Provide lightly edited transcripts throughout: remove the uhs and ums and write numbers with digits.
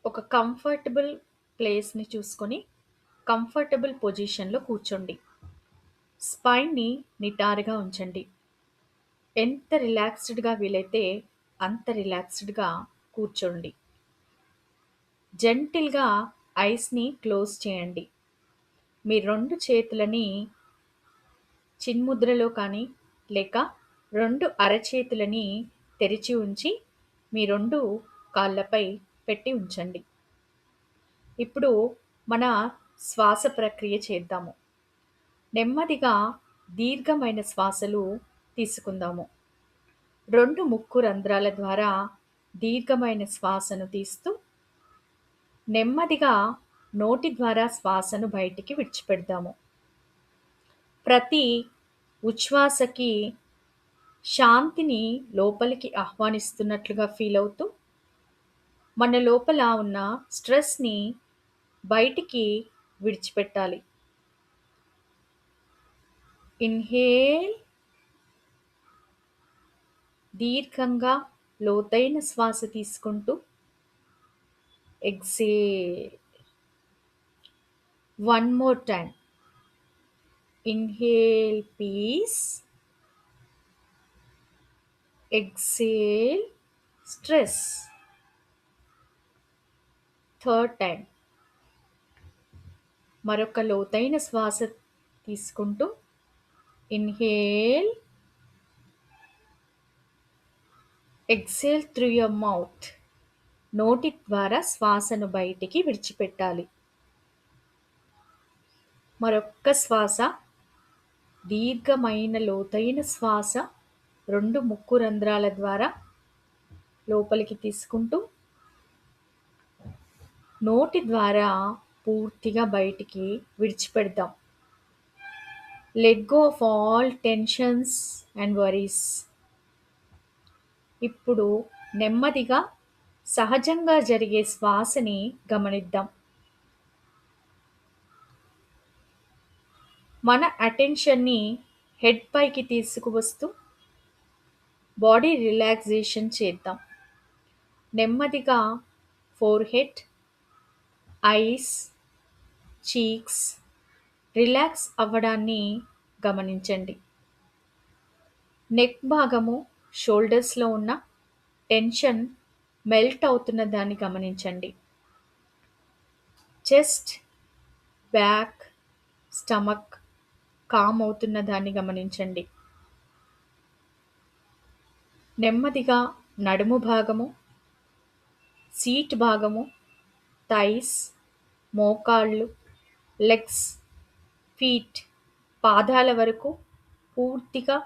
ఒక కంఫర్టబుల్ ప్లేస్‌ని చూసుకొని, కంఫర్టబుల్ పొజిషన్‌లో కూర్చోండి. స్పైన్‌ని నిటారుగా ఉంచండి. ఎంత రిలాక్స్‌డ్‌గా వీలైతే అంత రిలాక్స్‌డ్‌గా కూర్చోండి. జెంటిల్‌గా ఐస్‌ని క్లోజ్ చేయండి. మీ 2 చేతులని చిన్ముద్రలో కానీ, లేక 2 అరచేతులని తెరిచి ఉంచి, మీ 2 కాళ్ళపై పెట్టి ఉంచండి. ఇప్పుడు మన శ్వాస ప్రక్రియ చేద్దాము. నెమ్మదిగా దీర్ఘమైన శ్వాసలు తీసుకుందాము. 2 ముక్కు రంధ్రాల ద్వారా దీర్ఘమైన శ్వాసను తీస్తూ, నెమ్మదిగా నోటి ద్వారా శ్వాసను బయటికి విడిచిపెడదాము. ప్రతి ఉచ్ఛ్వాసకి శాంతిని లోపలికి ఆహ్వానిస్తున్నట్లుగా ఫీల్ అవుతూ, మన లోపల ఉన్న స్ట్రెస్‌ని బయటికి విడిచిపెట్టాలి. ఇన్‌హేల్, దీర్ఘంగా లోతైన శ్వాస తీసుకుంటూ, exhale. One more time. Inhale peace, exhale stress. Third time. మరొక లోతైన శ్వాస తీసుకుంటూ, inhale, exhale through your mouth. నోటి ద్వారా శ్వాసను బయటికి విడిచిపెట్టాలి. మరొక్క శ్వాస, దీర్ఘమైన లోతైన శ్వాస 2 ముక్కు రంధ్రాల ద్వారా లోపలికి తీసుకుంటూ, నోటి ద్వారా పూర్తిగా బయటికి విడిచిపెడదాం. Let go of all tensions and worries. ఇప్పుడు నెమ్మదిగా సహజంగా జరిగే శ్వాసని గమనిద్దాం. మన అటెన్షన్‌ని హెడ్ పైకి తీసుకువస్తూ బాడీ రిలాక్సేషన్ చేద్దాం. నెమ్మదిగా ఫోర్‌హెడ్, ఐస్, చీక్స్ రిలాక్స్ అవ్వడాన్ని గమనించండి. నెక్ భాగము, షోల్డర్స్‌లో ఉన్న టెన్షన్ మెల్ట్ అవుతున్న దాన్ని గమనించండి. చెస్ట్, బ్యాక్, స్టమక్ కామ్ అవుతున్న దాన్ని గమనించండి. నెమ్మదిగా నడుము భాగము, సీట్ భాగము, థైస్, మోకాళ్ళు, లెగ్స్, ఫీట్ పాదాల వరకు పూర్తిగా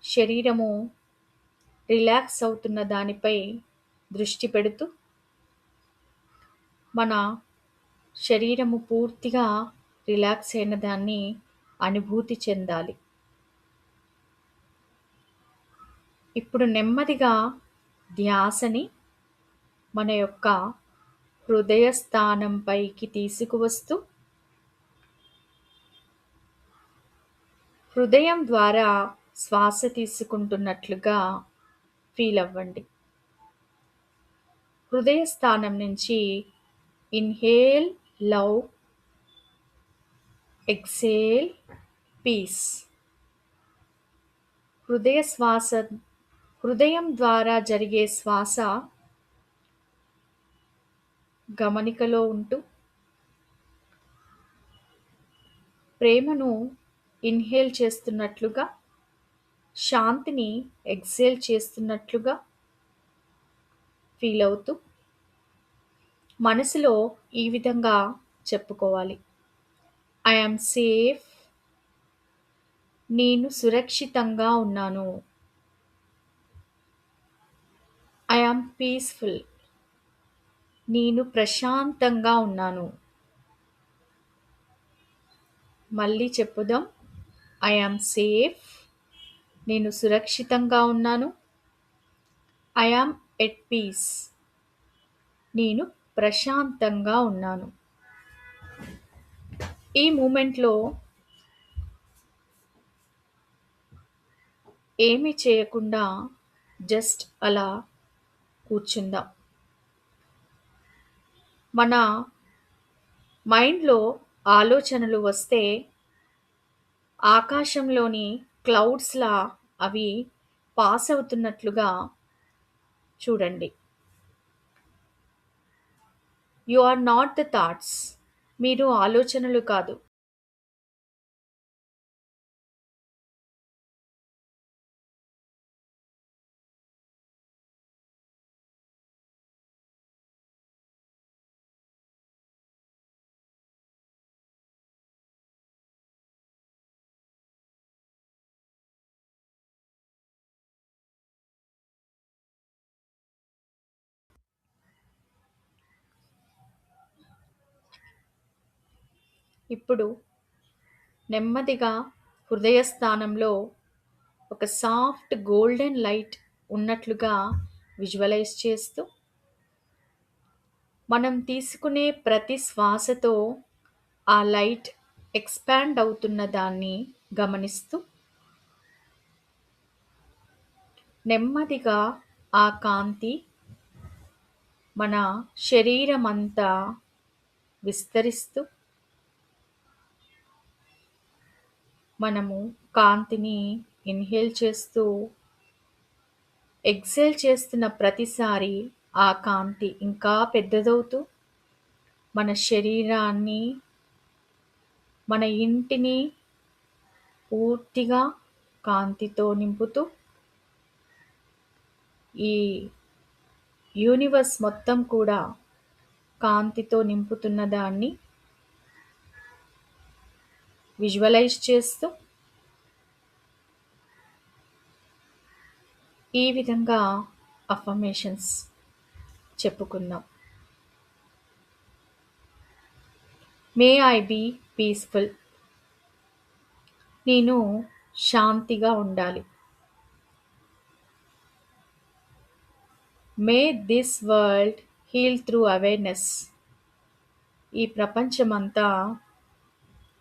శరీరము రిలాక్స్ అవుతున్న దానిపై దృష్టి పెడుతూ, మన శరీరము పూర్తిగా రిలాక్స్ అయిన దాన్ని అనుభూతి చెందాలి. ఇప్పుడు నెమ్మదిగా ధ్యాసని మన యొక్క హృదయ స్థానం పైకి తీసుకువస్తూ, హృదయం ద్వారా శ్వాస తీసుకుంటున్నట్లుగా ఫీల్ అవ్వండి. హృదయ స్థానం నుంచి ఇన్‌హేల్ లవ్, ఎక్సేల్ పీస్. హృదయం ద్వారా జరిగే శ్వాస గమనికలో ఉంటూ, ప్రేమను ఇన్‌హేల్ చేస్తున్నట్లుగా, శాంతిని ఎక్సేల్ చేస్తున్నట్లుగా ఫీల్ అవుతూ, మనసులో ఈ విధంగా చెప్పుకోవాలి. I am safe. నేను సురక్షితంగా ఉన్నాను. I am peaceful. నేను ప్రశాంతంగా ఉన్నాను. మళ్ళీ చెప్పుదాం. I am safe. నేను సురక్షితంగా ఉన్నాను. I am at peace. నేను ప్రశాంతంగా ఉన్నాను. ఈ మూమెంట్‌లో ఏమీ చేయకుండా జస్ట్ అలా కూర్చుందాం. మన మైండ్‌లో ఆలోచనలు వస్తే ఆకాశంలోని క్లౌడ్స్‌లా అవి పాస్ అవుతున్నట్లుగా చూడండి. You are not the thoughts. మీరు ఆలోచనలు కాదు. ఇప్పుడు నెమ్మదిగా హృదయ స్థానంలో ఒక సాఫ్ట్ గోల్డెన్ లైట్ ఉన్నట్లుగా విజువలైజ్ చేస్తూ, మనం తీసుకునే ప్రతి శ్వాసతో ఆ లైట్ ఎక్స్పాండ్ అవుతున్న దాన్ని గమనిస్తూ, నెమ్మదిగా ఆ కాంతి మన శరీరమంతా విస్తరిస్తూ, మనము కాంతిని ఇన్హేల్ చేస్తూ, ఎక్సేల్ చేస్తున్న ప్రతిసారి ఆ కాంతి ఇంకా పెద్దదవుతూ, మన శరీరాన్ని, మన ఇంటిని పూర్తిగా కాంతితో నింపుతూ, ఈ యూనివర్స్ మొత్తం కూడా కాంతితో నింపుతున్న దాన్ని విజువలైజ్ చేస్తూ, ఈ విధంగా అఫర్మేషన్స్ చెప్పుకుందాం. May I be peaceful. నేను శాంతిగా ఉండాలి. May this world heal through awareness. ఈ ప్రపంచమంతా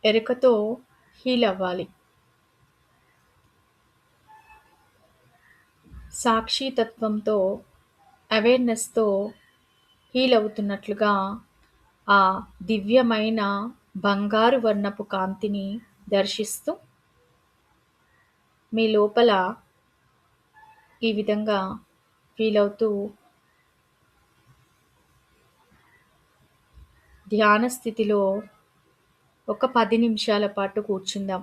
ఎరుకతో హీల్ అవ్వాలి. సాక్షితత్వంతో, అవేర్నెస్తో హీల్ అవుతున్నట్లుగా ఆ దివ్యమైన బంగారు వర్ణపు కాంతిని దర్శిస్తూ, మీ లోపల ఈ విధంగా ఫీల్ అవుతూ ధ్యాన స్థితిలో ఒక 10 నిమిషాల పాటు కూర్చుందాం.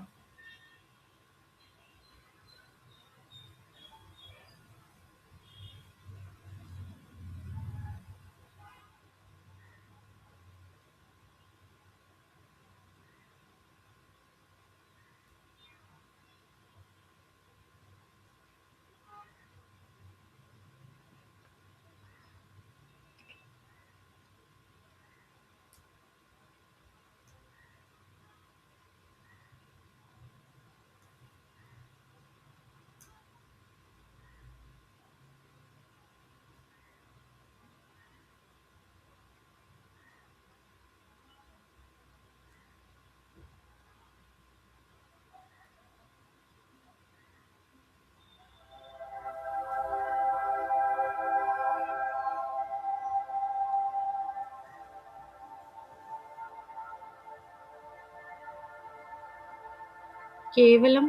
కేవలం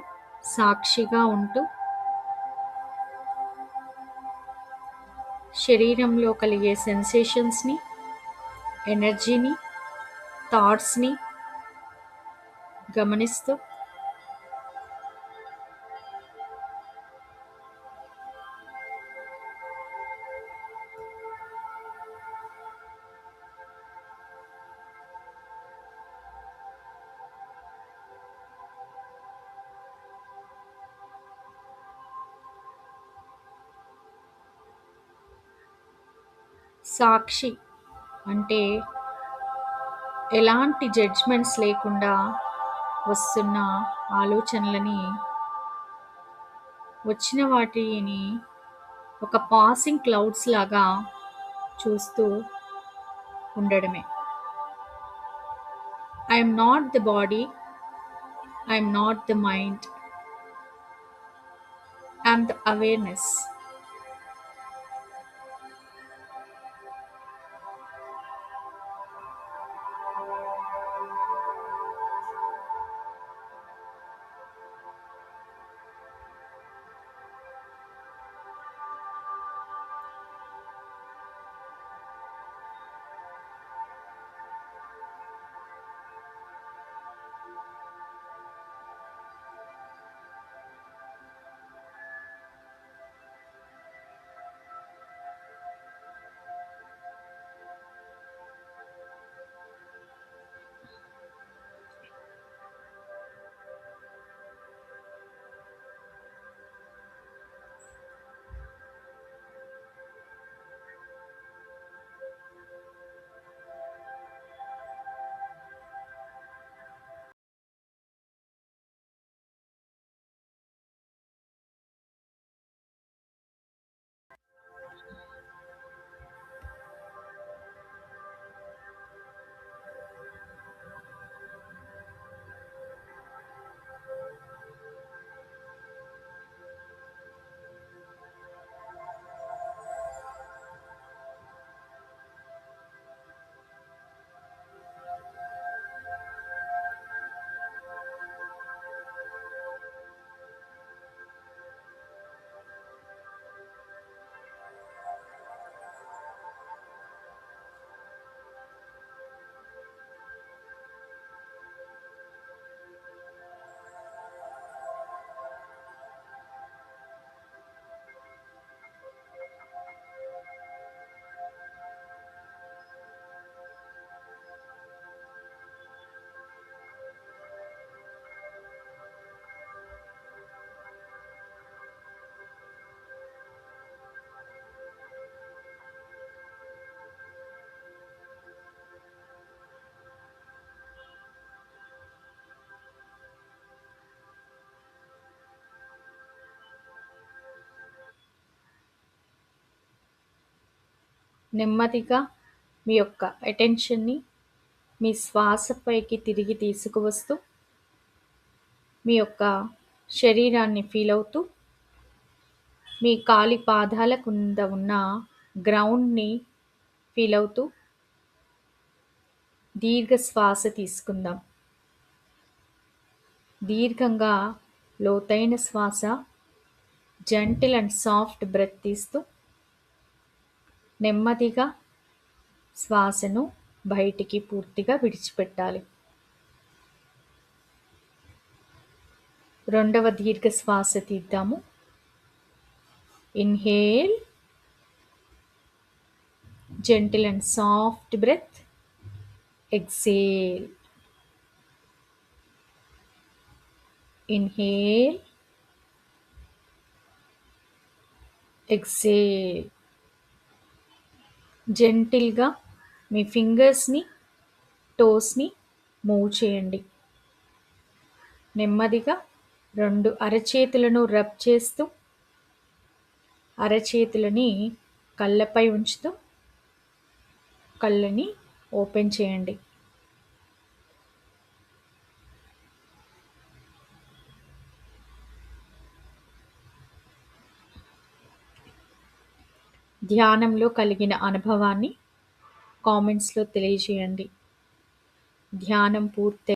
సాక్షిగా ఉంటూ, శరీరంలో కలిగే సెన్సేషన్స్ని, ఎనర్జీని, థాట్స్ని గమనిస్తూ, సాక్షి అంటే ఎలాంటి జడ్జ్మెంట్స్ లేకుండా వస్తున్న ఆలోచనలని, వచ్చిన వాటిని ఒక పాసింగ్ క్లౌడ్స్ లాగా చూస్తూ ఉండడమే. I'm not the body, I'm not the mind, I'm the awareness. నెమ్మదిగా మీ యొక్క అటెన్షన్‌ని మీ శ్వాసపైకి తిరిగి తీసుకువస్తూ, మీ యొక్క శరీరాన్ని ఫీల్ అవుతూ, మీ కాలి పాదాల కింద ఉన్న గ్రౌండ్‌ని ఫీల్ అవుతూ దీర్ఘ శ్వాస తీసుకుందాం. దీర్ఘంగా లోతైన శ్వాస, జెంటిల్ అండ్ సాఫ్ట్ బ్రెత్ తీస్తూ నెమ్మదిగా శ్వాసను బయటికి పూర్తిగా విడిచిపెట్టాలి. రెండవ దీర్ఘ శ్వాస తీద్దాము. Inhale, gentle and soft breath. Exhale. Inhale, exhale. జెంటిల్గా మీ ఫింగర్స్ని, టోస్ని మూవ్ చేయండి. నెమ్మదిగా 2 అరచేతులను రబ్ చేస్తూ, అరచేతులని కళ్ళపై ఉంచుతూ కళ్ళని ఓపెన్ చేయండి. ధ్యానంలో కలిగిన అనుభవాన్ని కామెంట్స్లో తెలియజేయండి. ధ్యానం పూర్తి